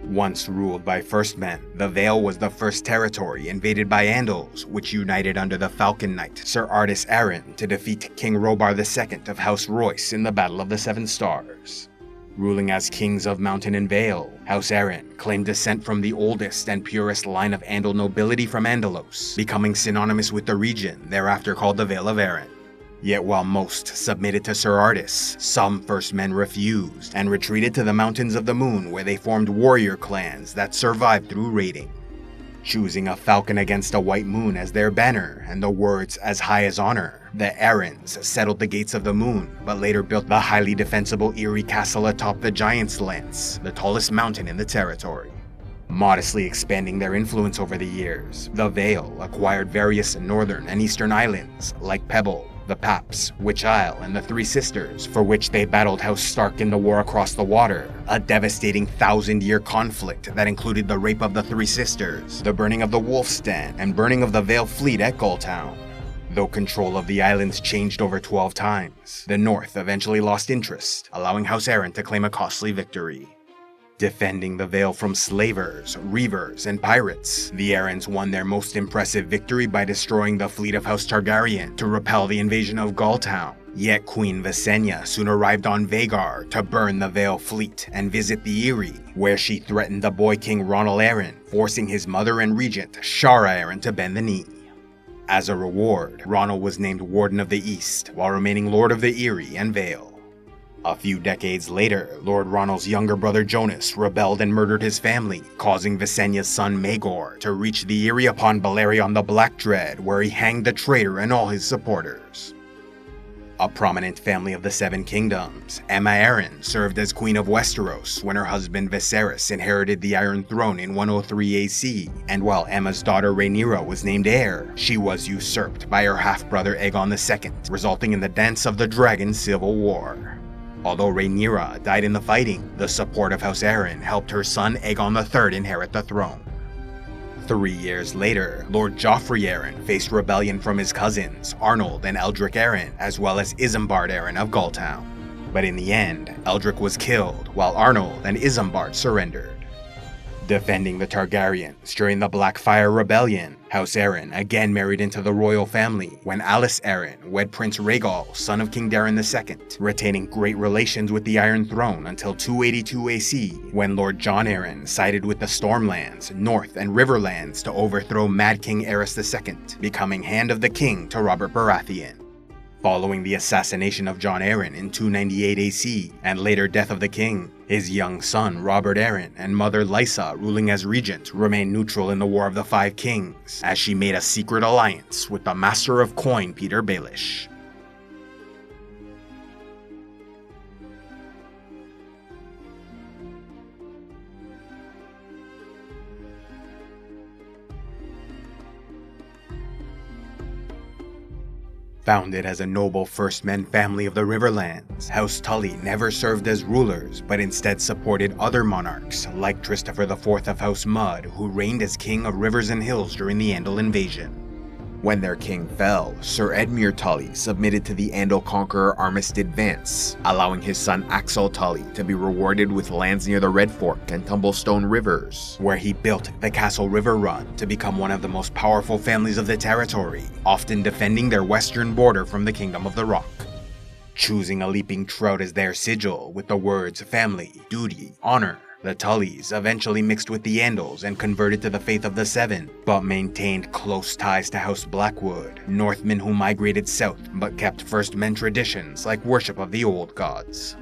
Once ruled by First Men, the Vale was the first territory invaded by Andals, which united under the Falcon Knight Sir Ardys Arryn to defeat King Robar II of House Royce in the Battle of the Seven Stars. Ruling as kings of Mountain and Vale, House Arryn claimed descent from the oldest and purest line of Andal nobility from Andalos, becoming synonymous with the region thereafter called the Vale of Arryn. Yet while most submitted to Sir Ardys, some First Men refused and retreated to the Mountains of the Moon, where they formed warrior clans that survived through raiding. Choosing a falcon against a white moon as their banner and the words "as high as honor," the Arryns settled the Gates of the Moon, but later built the highly defensible Eyrie Castle atop the Giant's Lance, the tallest mountain in the territory. Modestly expanding their influence over the years, the Vale acquired various northern and eastern islands like Pebble, the Paps, Witch Isle, and the Three Sisters, for which they battled House Stark in the War Across the Water, a devastating 1,000-year conflict that included the rape of the Three Sisters, the burning of the Wolf's Den, and burning of the Vale fleet at Gulltown. Though control of the islands changed over 12 times, the North eventually lost interest, allowing House Arryn to claim a costly victory. Defending the Vale from slavers, reavers, and pirates, the Arryns won their most impressive victory by destroying the fleet of House Targaryen to repel the invasion of Gulltown. Yet Queen Visenya soon arrived on Vhagar to burn the Vale fleet and visit the Eyrie, where she threatened the boy king Ronald Arryn, forcing his mother and regent Shara Arryn to bend the knee. As a reward, Ronald was named Warden of the East, while remaining Lord of the Eyrie and Vale. A few decades later, Lord Ronald's younger brother Jonas rebelled and murdered his family, causing Visenya's son Maegor to reach the Eyrie upon Balerion the Black Dread, where he hanged the traitor and all his supporters. A prominent family of the Seven Kingdoms, Aemma Arryn served as Queen of Westeros when her husband Viserys inherited the Iron Throne in 103 AC, and while Aemma's daughter Rhaenyra was named heir, she was usurped by her half-brother Aegon II, resulting in the Dance of the Dragon Civil War. Although Rhaenyra died in the fighting, the support of House Arryn helped her son Aegon III inherit the throne. 3 years later, Lord Joffrey Arryn faced rebellion from his cousins, Arnold and Eldrick Arryn, as well as Isambard Arryn of Gulltown. But in the end, Eldrick was killed, while Arnold and Isambard surrendered. Defending the Targaryens during the Blackfyre Rebellion, House Arryn again married into the royal family when Alis Arryn wed Prince Rhaegal, son of King Daeron II, retaining great relations with the Iron Throne until 282 AC, when Lord Jon Arryn sided with the Stormlands, North, and Riverlands to overthrow Mad King Aerys II, becoming Hand of the King to Robert Baratheon. Following the assassination of Jon Arryn in 298 AC and later death of the king, his young son Robert Arryn and mother Lysa, ruling as regent, remained neutral in the War of the Five Kings, as she made a secret alliance with the Master of Coin Peter Baelish. Founded as a noble First Men family of the Riverlands, House Tully never served as rulers, but instead supported other monarchs like Christopher IV of House Mud, who reigned as king of rivers and hills during the Andal invasion. When their king fell, Sir Edmure Tully submitted to the Andal conqueror Armistead Vance, allowing his son Axel Tully to be rewarded with lands near the Red Fork and Tumblestone rivers, where he built the Castle River Run to become one of the most powerful families of the territory, often defending their western border from the Kingdom of the Rock. Choosing a leaping trout as their sigil with the words family, duty, honor, the Tullys eventually mixed with the Andals and converted to the faith of the Seven, but maintained close ties to House Blackwood, Northmen who migrated south but kept First Men traditions like worship of the old gods.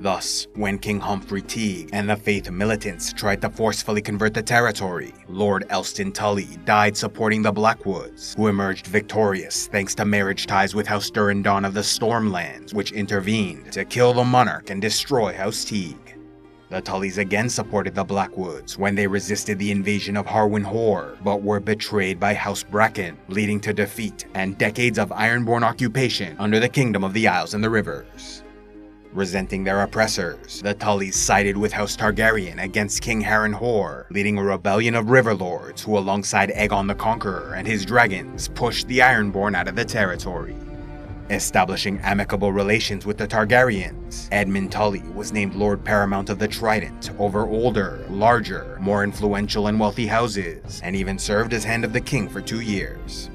Thus, when King Humphrey Teague and the faith militants tried to forcefully convert the territory, Lord Elston Tully died supporting the Blackwoods, who emerged victorious thanks to marriage ties with House Durrandon of the Stormlands, which intervened to kill the monarch and destroy House Teague. The Tullys again supported the Blackwoods when they resisted the invasion of Harwin-Hor, but were betrayed by House Bracken, leading to defeat and decades of Ironborn occupation under the Kingdom of the Isles and the Rivers. Resenting their oppressors, the Tullys sided with House Targaryen against King Harrenhal, leading a rebellion of river lords who, alongside Aegon the Conqueror and his dragons, pushed the Ironborn out of the territory. Establishing amicable relations with the Targaryens, Edmund Tully was named Lord Paramount of the Trident over older, larger, more influential and wealthy houses, and even served as Hand of the King for 2 years.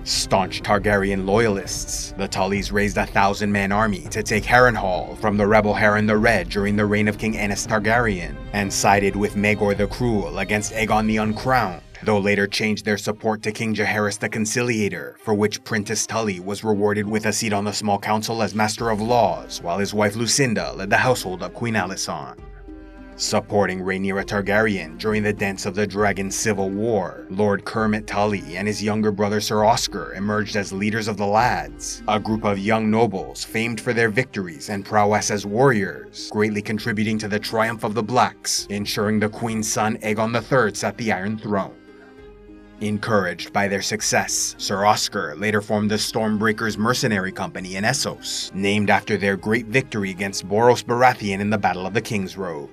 Staunch Targaryen loyalists, the Tullys raised a 1,000-man army to take Harrenhal from the rebel Harren the Red during the reign of King Aenys Targaryen, and sided with Maegor the Cruel against Aegon the Uncrowned, though later changed their support to King Jaehaerys the Conciliator, for which Prentice Tully was rewarded with a seat on the small council as Master of Laws, while his wife Lucinda led the household of Queen Alysanne. Supporting Rhaenyra Targaryen during the Dance of the Dragon Civil War, Lord Kermit Tully and his younger brother Sir Oscar emerged as leaders of the Lads, a group of young nobles famed for their victories and prowess as warriors, greatly contributing to the triumph of the Blacks, ensuring the Queen's son Aegon III sat the Iron Throne. Encouraged by their success, Sir Oscar later formed the Stormbreakers mercenary company in Essos, named after their great victory against Boros Baratheon in the Battle of the King's Road.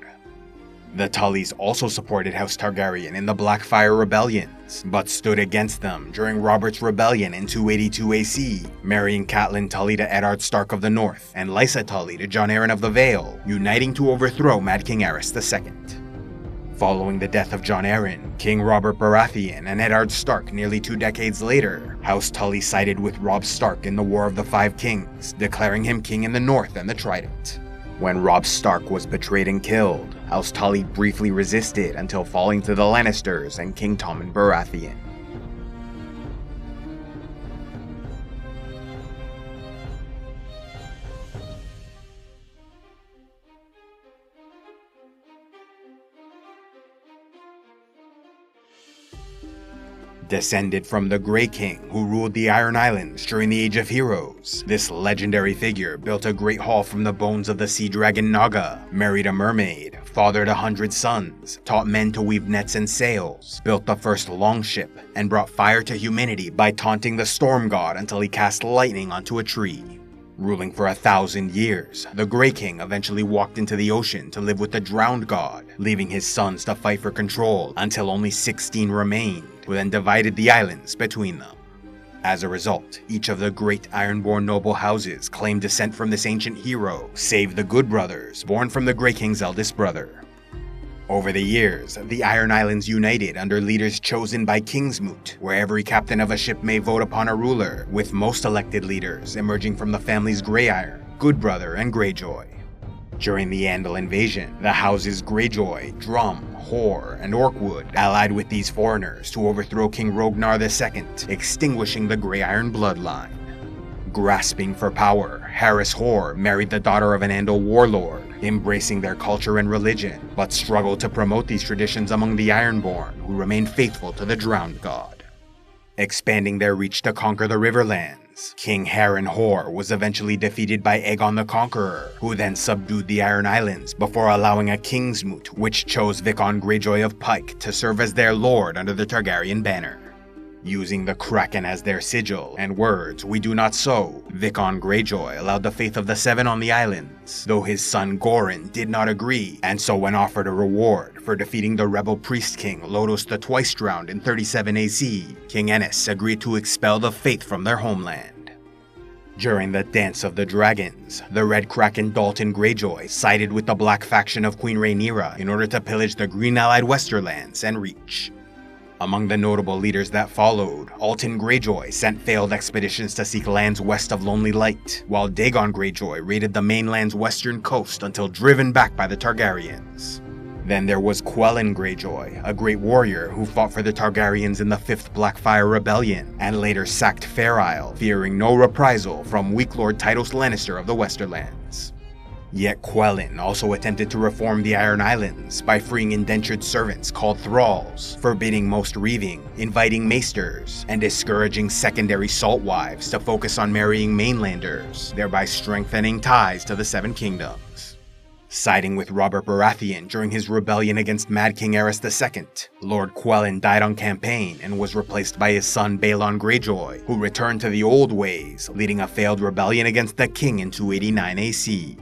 The Tullys also supported House Targaryen in the Blackfyre rebellions, but stood against them during Robert's Rebellion in 282 AC, marrying Catelyn Tully to Eddard Stark of the North and Lysa Tully to Jon Arryn of the Vale, uniting to overthrow Mad King Aerys II. Following the death of Jon Arryn, King Robert Baratheon and Eddard Stark nearly 2 decades later, House Tully sided with Robb Stark in the War of the Five Kings, declaring him king in the North and the Trident. When Robb Stark was betrayed and killed, House Tully briefly resisted until falling to the Lannisters and King Tommen Baratheon. Descended from the Grey King who ruled the Iron Islands during the Age of Heroes, this legendary figure built a great hall from the bones of the sea dragon Naga, married a mermaid, fathered 100 sons, taught men to weave nets and sails, built the first longship, and brought fire to humanity by taunting the storm god until he cast lightning onto a tree. Ruling for 1,000 years, the Grey King eventually walked into the ocean to live with the drowned god, leaving his sons to fight for control until only 16 remained, who then divided the islands between them. As a result, each of the great Ironborn noble houses claimed descent from this ancient hero, save the Good Brothers, born from the Grey King's eldest brother. Over the years, the Iron Islands united under leaders chosen by Kingsmoot, where every captain of a ship may vote upon a ruler, with most elected leaders emerging from the families Grey Iron, Good Brother, and Greyjoy. During the Andal invasion, the houses Greyjoy, Drum, Hoare, and Orkwood allied with these foreigners to overthrow King Rognar II, extinguishing the Grey Iron bloodline. Grasping for power, Harys Hoare married the daughter of an Andal warlord, embracing their culture and religion, but struggled to promote these traditions among the Ironborn, who remained faithful to the Drowned God. Expanding their reach to conquer the Riverlands, King Harren Hoare was eventually defeated by Aegon the Conqueror, who then subdued the Iron Islands before allowing a Kingsmoot, which chose Vicon Greyjoy of Pike to serve as their lord under the Targaryen banner. Using the Kraken as their sigil and words, "We do not sow," Vicon Greyjoy allowed the faith of the Seven on the islands, though his son Goran did not agree, and so when offered a reward for defeating the rebel priest king Lodos the Twice Drowned in 37 AC, King Aenys agreed to expel the faith from their homeland. During the Dance of the Dragons, the Red Kraken Dalton Greyjoy sided with the Black faction of Queen Rhaenyra in order to pillage the Green Allied Westerlands and Reach. Among the notable leaders that followed, Alton Greyjoy sent failed expeditions to seek lands west of Lonely Light, while Dagon Greyjoy raided the mainland's western coast until driven back by the Targaryens. Then there was Quellen Greyjoy, a great warrior who fought for the Targaryens in the 5th Blackfyre Rebellion, and later sacked Fair Isle, fearing no reprisal from weak Lord Tytos Lannister of the Westerlands. Yet Quellen also attempted to reform the Iron Islands by freeing indentured servants called thralls, forbidding most reaving, inviting maesters, and discouraging secondary salt wives to focus on marrying mainlanders, thereby strengthening ties to the Seven Kingdoms. Siding with Robert Baratheon during his rebellion against Mad King Aerys II, Lord Quellen died on campaign and was replaced by his son Balon Greyjoy, who returned to the old ways, leading a failed rebellion against the king in 289 AC.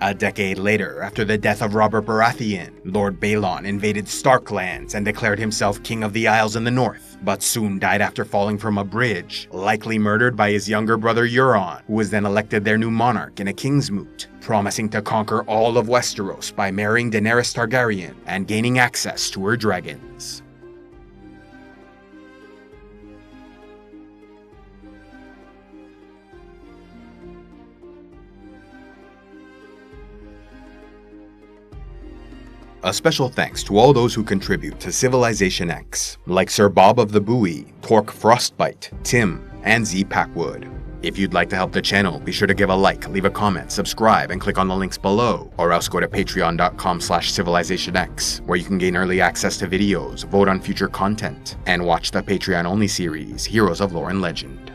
A decade later, after the death of Robert Baratheon, Lord Balon invaded Starklands and declared himself King of the Isles in the north, but soon died after falling from a bridge, likely murdered by his younger brother Euron, who was then elected their new monarch in a king's moot, promising to conquer all of Westeros by marrying Daenerys Targaryen and gaining access to her dragons. A special thanks to all those who contribute to CivilizationEx, like Sir Bob of the Buoy, Torque Frostbite, Tim, and Z Packwood. If you'd like to help the channel, be sure to give a like, leave a comment, subscribe, and click on the links below, or else go to patreon.com/CivilizationEx, where you can gain early access to videos, vote on future content, and watch the Patreon-only series, Heroes of Lore and Legend.